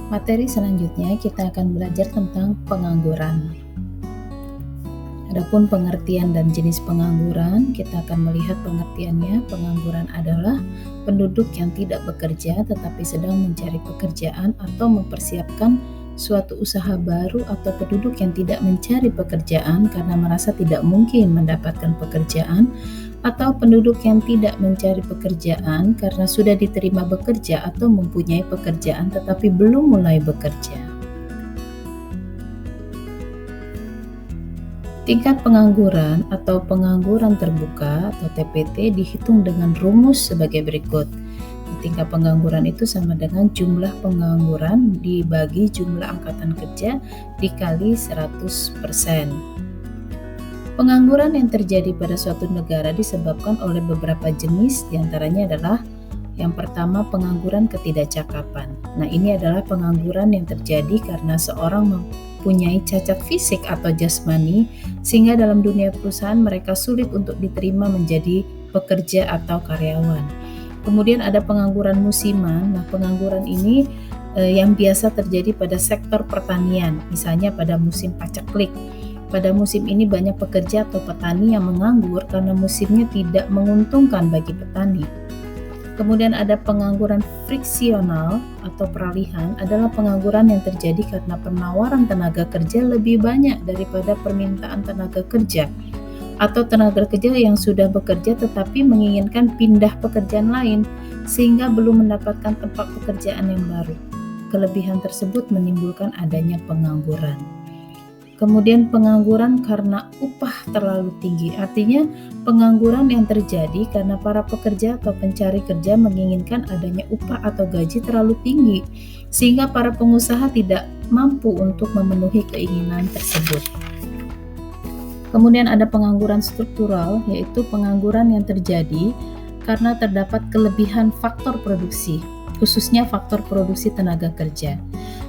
Materi selanjutnya kita akan belajar tentang pengangguran. Adapun pengertian dan jenis pengangguran, kita akan melihat pengertiannya. Pengangguran adalah penduduk yang tidak bekerja tetapi sedang mencari pekerjaan atau mempersiapkan suatu usaha baru, atau penduduk yang tidak mencari pekerjaan karena merasa tidak mungkin mendapatkan pekerjaan, atau penduduk yang tidak mencari pekerjaan karena sudah diterima bekerja atau mempunyai pekerjaan tetapi belum mulai bekerja. Tingkat pengangguran atau pengangguran terbuka atau TPT dihitung dengan rumus sebagai berikut. Tingkat pengangguran itu sama dengan jumlah pengangguran dibagi jumlah angkatan kerja dikali 100%. Pengangguran yang terjadi pada suatu negara disebabkan oleh beberapa jenis, diantaranya adalah yang pertama, pengangguran ketidakcakapan. Nah, ini adalah pengangguran yang terjadi karena seorang mempunyai cacat fisik atau jasmani sehingga dalam dunia perusahaan mereka sulit untuk diterima menjadi pekerja atau karyawan. Kemudian ada pengangguran musiman. Nah, pengangguran ini yang biasa terjadi pada sektor pertanian, misalnya pada musim paceklik. Pada musim ini banyak pekerja atau petani yang menganggur karena musimnya tidak menguntungkan bagi petani. Kemudian ada pengangguran friksional atau peralihan, adalah pengangguran yang terjadi karena penawaran tenaga kerja lebih banyak daripada permintaan tenaga kerja, atau tenaga kerja yang sudah bekerja tetapi menginginkan pindah pekerjaan lain sehingga belum mendapatkan tempat pekerjaan yang baru. Kelebihan tersebut menimbulkan adanya pengangguran. Kemudian pengangguran karena upah terlalu tinggi, artinya pengangguran yang terjadi karena para pekerja atau pencari kerja menginginkan adanya upah atau gaji terlalu tinggi sehingga para pengusaha tidak mampu untuk memenuhi keinginan tersebut. Kemudian ada pengangguran struktural, yaitu pengangguran yang terjadi karena terdapat kelebihan faktor produksi, khususnya faktor produksi tenaga kerja.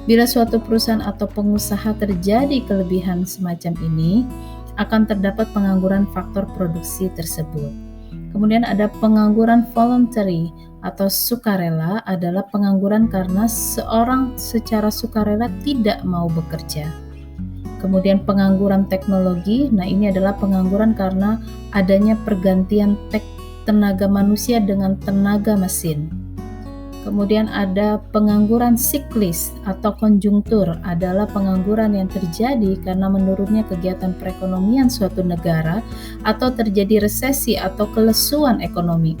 Bila suatu perusahaan atau pengusaha terjadi kelebihan semacam ini, akan terdapat pengangguran faktor produksi tersebut. Kemudian ada pengangguran voluntary atau sukarela, adalah pengangguran karena seorang secara sukarela tidak mau bekerja. Kemudian pengangguran teknologi, nah ini adalah pengangguran karena adanya pergantian tenaga manusia dengan tenaga mesin. Kemudian ada pengangguran siklis atau konjungtur, adalah pengangguran yang terjadi karena menurunnya kegiatan perekonomian suatu negara atau terjadi resesi atau kelesuan ekonomi.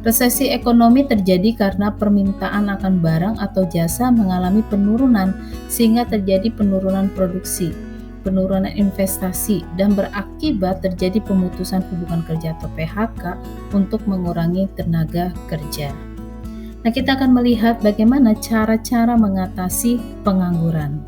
Resesi ekonomi terjadi karena permintaan akan barang atau jasa mengalami penurunan sehingga terjadi penurunan produksi, penurunan investasi, dan berakibat terjadi pemutusan hubungan kerja atau PHK untuk mengurangi tenaga kerja. Nah, kita akan melihat bagaimana cara-cara mengatasi pengangguran.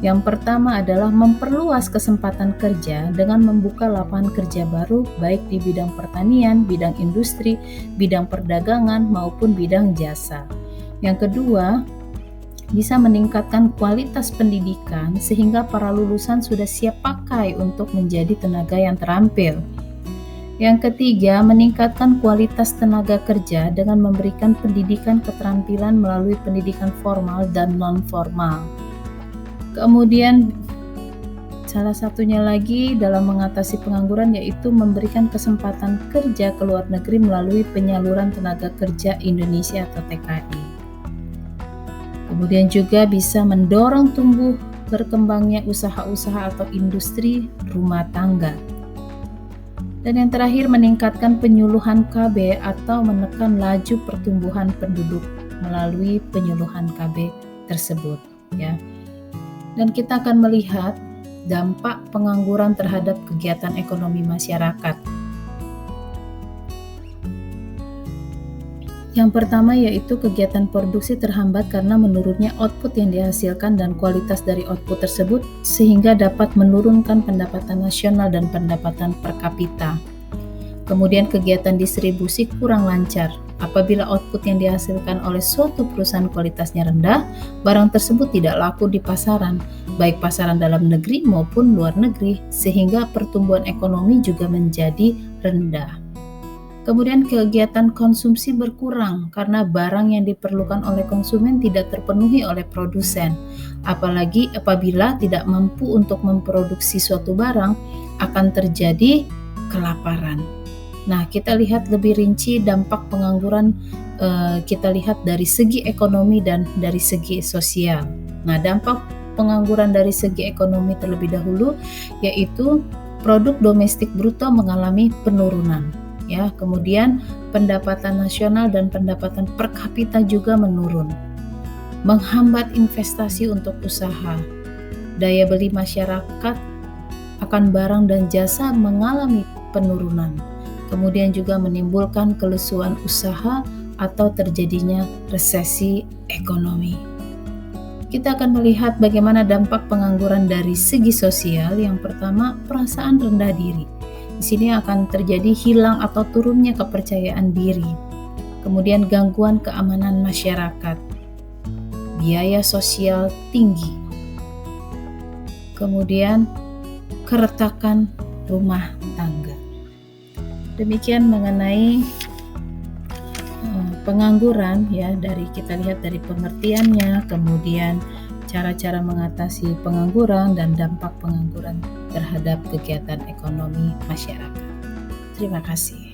Yang pertama adalah memperluas kesempatan kerja dengan membuka lapangan kerja baru baik di bidang pertanian, bidang industri, bidang perdagangan, maupun bidang jasa. Yang kedua, bisa meningkatkan kualitas pendidikan sehingga para lulusan sudah siap pakai untuk menjadi tenaga yang terampil. Yang ketiga, meningkatkan kualitas tenaga kerja dengan memberikan pendidikan keterampilan melalui pendidikan formal dan non-formal. Kemudian, salah satunya lagi dalam mengatasi pengangguran yaitu memberikan kesempatan kerja ke luar negeri melalui penyaluran tenaga kerja Indonesia atau TKI. Kemudian juga bisa mendorong tumbuh berkembangnya usaha-usaha atau industri rumah tangga. Dan yang terakhir, meningkatkan penyuluhan KB atau menekan laju pertumbuhan penduduk melalui penyuluhan KB tersebut, ya. Dan kita akan melihat dampak pengangguran terhadap kegiatan ekonomi masyarakat. Yang pertama yaitu kegiatan produksi terhambat karena menurunnya output yang dihasilkan dan kualitas dari output tersebut sehingga dapat menurunkan pendapatan nasional dan pendapatan per kapita. Kemudian kegiatan distribusi kurang lancar. Apabila output yang dihasilkan oleh suatu perusahaan kualitasnya rendah, barang tersebut tidak laku di pasaran, baik pasaran dalam negeri maupun luar negeri, sehingga pertumbuhan ekonomi juga menjadi rendah. Kemudian kegiatan konsumsi berkurang karena barang yang diperlukan oleh konsumen tidak terpenuhi oleh produsen. Apalagi apabila tidak mampu untuk memproduksi suatu barang, akan terjadi kelaparan. Nah, kita lihat lebih rinci dampak pengangguran, kita lihat dari segi ekonomi dan dari segi sosial. Nah, dampak pengangguran dari segi ekonomi terlebih dahulu, yaitu produk domestik bruto mengalami penurunan. Ya, kemudian pendapatan nasional dan pendapatan per kapita juga menurun, menghambat investasi untuk usaha. Daya beli masyarakat akan barang dan jasa mengalami penurunan. Kemudian juga menimbulkan kelesuan usaha atau terjadinya resesi ekonomi. Kita akan melihat bagaimana dampak pengangguran dari segi sosial. Yang pertama, perasaan rendah diri. Di sini akan terjadi hilang atau turunnya kepercayaan diri. Kemudian gangguan keamanan masyarakat. Biaya sosial tinggi. Kemudian keretakan rumah tangga. Demikian mengenai pengangguran ya, dari kita lihat dari pengertiannya, kemudian cara-cara mengatasi pengangguran dan dampak pengangguran terhadap kegiatan ekonomi masyarakat. Terima kasih.